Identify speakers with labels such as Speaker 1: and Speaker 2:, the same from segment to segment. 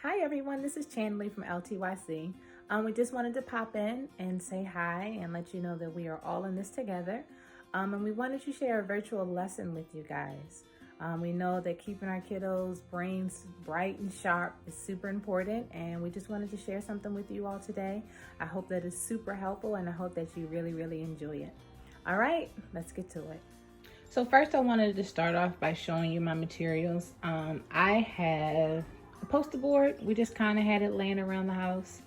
Speaker 1: Hi everyone, this is Chandler from LTYC. We just wanted to pop in and say hi and let you know that we are all in this together. And we wanted to share a virtual lesson with you guys. We know that keeping our kiddos' brains bright and sharp is super important, and we just wanted to share something with you all today. I hope that it's super helpful, and I hope that you really enjoy it. All right, let's get to it. So first I wanted to start off by showing you my materials. I have a poster board. We just kind of had it laying around the house.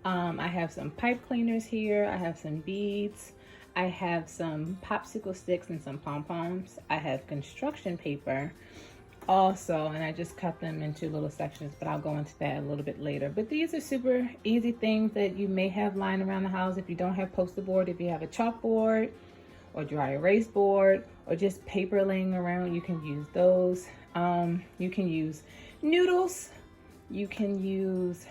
Speaker 1: I have some pipe cleaners here. I have some beads. I have some popsicle sticks and some pom-poms. I have construction paper also, and I just cut them into little sections, but I'll go into that a little bit later. But these are super easy things that you may have lying around the house if you don't have poster board. If you have a chalkboard or dry erase board or just paper laying around, you can use those. You can use noodles, you can use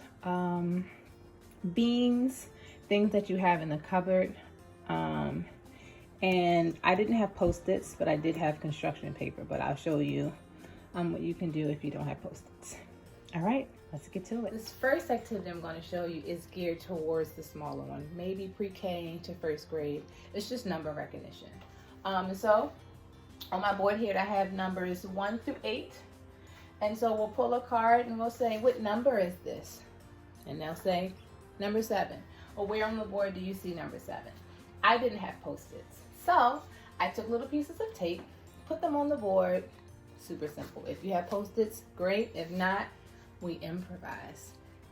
Speaker 1: beans, things that you have in the cupboard. And I didn't have Post-its, but I did have construction paper, but I'll show you what you can do if you don't have Post-its. All right, let's get to it. This first activity I'm going to show you is geared towards the smaller one, maybe pre-K to first grade. It's just number recognition. So on my board here, I have numbers 1 through 8. And so we'll pull a card and we'll say, what number is this? And they'll say, number 7. Well, where on the board do you see number 7? I didn't have Post-its. So I took little pieces of tape, put them on the board. Super simple. If you have Post-its, great. If not, we improvise.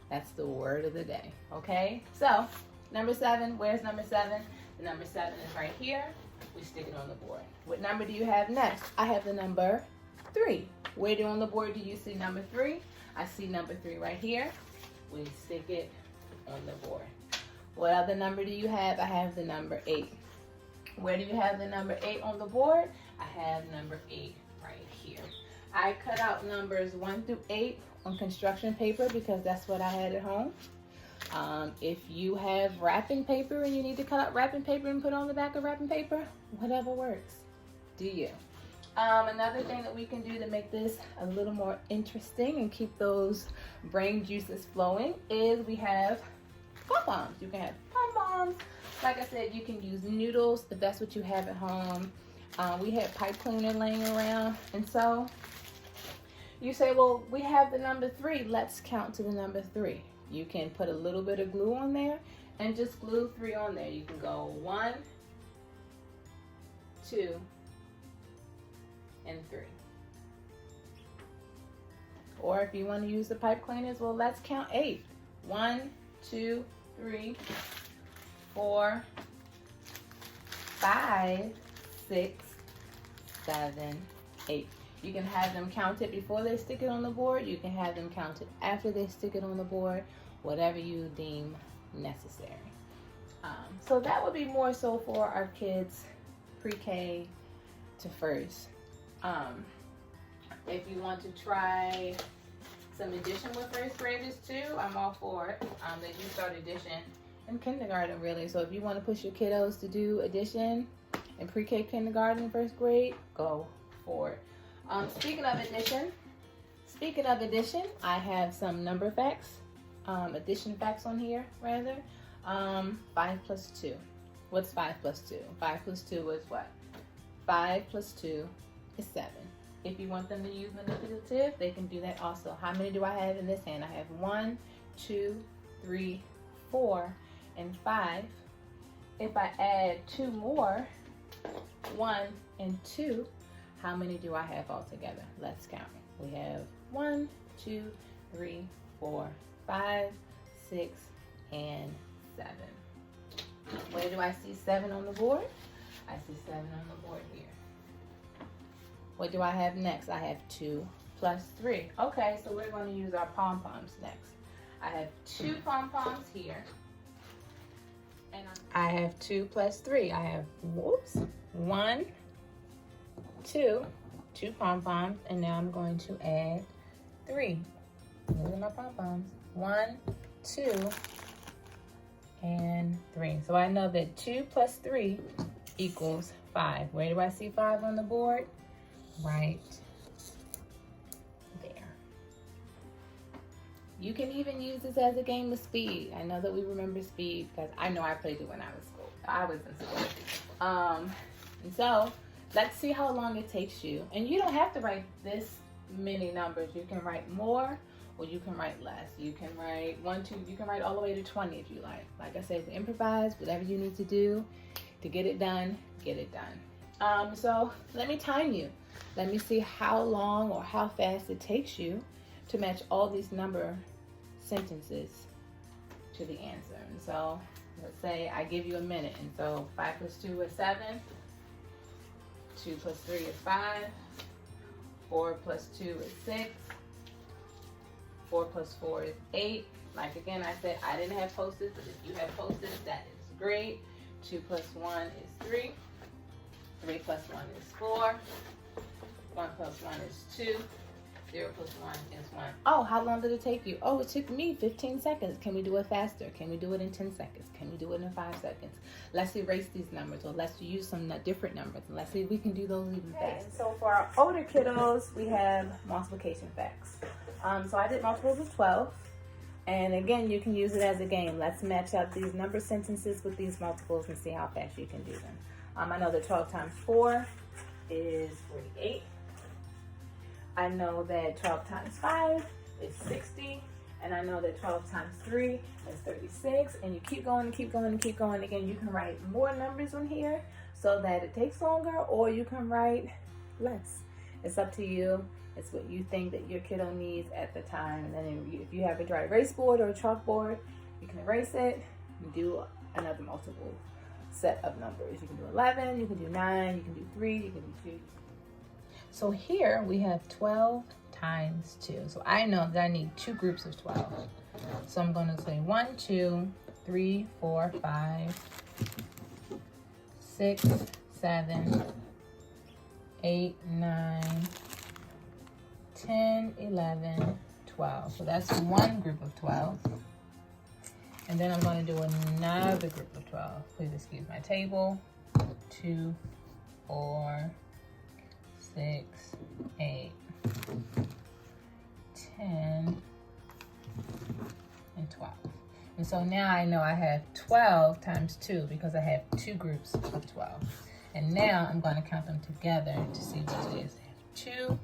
Speaker 1: That's the word of the day, okay? So number 7, where's number 7? The number 7 is right here. We stick it on the board. What number do you have next? I have the number 3. Where on the board do you see number 3? I see number 3 right here. We stick it on the board. What other number do you have? I have the number 8. Where do you have the number 8 on the board? I have number 8 right here. I cut out numbers 1 through 8 on construction paper because that's what I had at home. If you have wrapping paper and you need to cut out wrapping paper and put on the back of wrapping paper, whatever works. Do you? Another thing that we can do to make this a little more interesting and keep those brain juices flowing is we have pom-poms. You can have pom-poms. Like I said, you can use noodles if that's what you have at home. We had pipe cleaner laying around. And so you say, well, we have the number 3. Let's count to the number 3. You can put a little bit of glue on there and just glue 3 on there. You can go 1, 2, and 3. Or if you want to use the pipe cleaners, well, let's count 8. 1, 2, 3, 4, 5, 6, 7, 8. You can have them counted before they stick it on the board. You can have them counted after they stick it on the board, whatever you deem necessary. So that would be more so for our kids pre-K to first. If you want to try some addition with first graders too, I'm all for it. They do start addition in kindergarten really. So if you want to push your kiddos to do addition in pre-K, kindergarten, first grade, go for it. Speaking of addition, I have some number facts, addition facts on here rather. 5 plus 2. What's 5 plus 2? 5 plus 2 is what? 5 plus 2 is 7. If you want them to use manipulative, they can do that also. How many do I have in this hand? I have 1, 2, 3, 4, and 5. If I add 2 more, 1 and 2, how many do I have altogether? Let's count. We have 1, 2, 3, 4, 5, 6, and 7. Where do I see 7 on the board? I see 7 on the board here. What do I have next? I have 2 plus 3. Okay, so we're going to use our pom-poms next. I have 2 pom-poms here. And I have 2 plus 3. I have, 1, 2 pom-poms, and now I'm going to add 3. These are my pom-poms. 1, 2, and 3. So I know that 2 plus 3 equals 5. Where do I see 5 on the board? Right there. You can even use this as a game of speed. I know that we remember speed because I know I played it when I was in school. And so let's see how long it takes you. And you don't have to write this many numbers. You can write more or you can write less. You can write 1, 2, you can write all the way to 20 if you like. Like I said, improvise, whatever you need to do to get it done, get it done. So let me time you. Let me see how long or how fast it takes you to match all these number sentences to the answer. And so let's say I give you a minute. And so 5 plus 2 is 7. 2 plus 3 is 5. 4 plus 2 is 6. 4 plus 4 is 8. Like again, I said I didn't have Post-its, but if you have Post-its, that is great. 2 plus 1 is 3. 3 plus 1 is 4. 1 plus 1 is 2. 0 plus 1 is 1. Oh, how long did it take you? Oh, it took me 15 seconds. Can we do it faster? Can we do it in 10 seconds? Can we do it in 5 seconds? Let's erase these numbers, or let's use some different numbers. And let's see if we can do those even faster. So for our older kiddos, we have multiplication facts. So I did multiples of 12. And again, you can use it as a game. Let's match up these number sentences with these multiples and see how fast you can do them. I know that 12 times 4 is 48. I know that 12 times 5 is 60. And I know that 12 times 3 is 36. And you keep going and keep going and keep going. Again, you can write more numbers on here so that it takes longer, or you can write less. It's up to you. It's what you think that your kiddo needs at the time. And then if you have a dry erase board or a chalkboard, you can erase it and do another multiple set of numbers. You can do 11, you can do 9, you can do 3, you can do 2. So here we have 12 times 2. So I know that I need 2 groups of 12. So I'm going to say 1, 2, 3, 4, 5, 6, 7, 8, 9, 10, 11, 12. So that's one group of 12. And then I'm going to do another group of 12. Please excuse my table. 2, 4, 6, 8, 10, and 12. And so now I know I have 12 times 2 because I have 2 groups of 12. And now I'm going to count them together to see what it is. 2,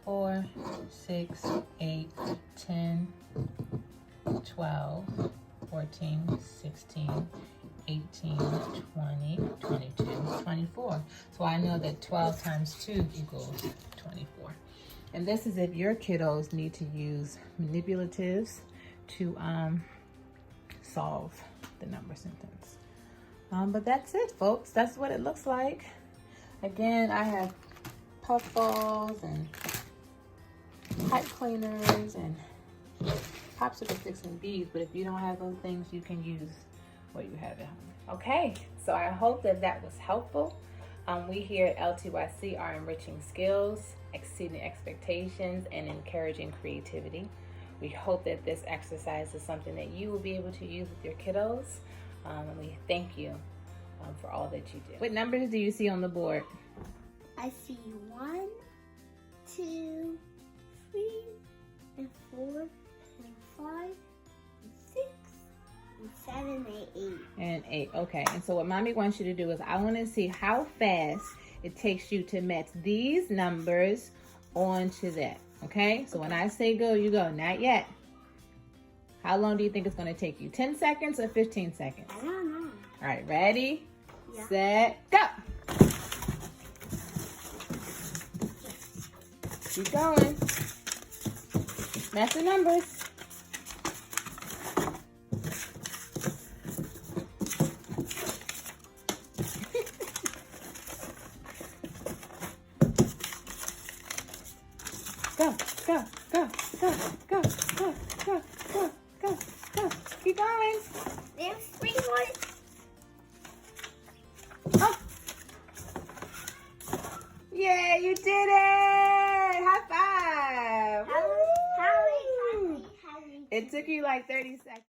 Speaker 1: 4, 6, 8, 10, 12, 14, 16, 18, 20, 22, 24. So I know that 12 times 2 equals 24. And this is if your kiddos need to use manipulatives to solve the number sentence. But that's it, folks. That's what it looks like. Again, I have puff balls and pipe cleaners and popsicle sticks and beads, but if you don't have those things, you can use what you have at home. Okay, so I hope that that was helpful. We here at LTYC are enriching skills, exceeding expectations, and encouraging creativity. We hope that this exercise is something that you will be able to use with your kiddos. And we thank you for all that you do. What numbers do you see on the board?
Speaker 2: I see 1, 2, 3, and 4, and 5, and 6, and 7, and 8.
Speaker 1: And 8, okay. And so what Mommy wants you to do is I want to see how fast it takes you to match these numbers onto that. Okay? So when I say go, you go. Not yet. How long do you think it's going to take you? 10 seconds or 15 seconds?
Speaker 2: I don't know.
Speaker 1: All right, ready,
Speaker 2: Yeah.
Speaker 1: set, go. Keep going. Match the numbers. Go, go, go, go, go, go, go, go, go, go. Keep going.
Speaker 2: There's 3 more.
Speaker 1: Oh. Yeah, you did it. High five.
Speaker 2: How
Speaker 1: It took you like 30 seconds.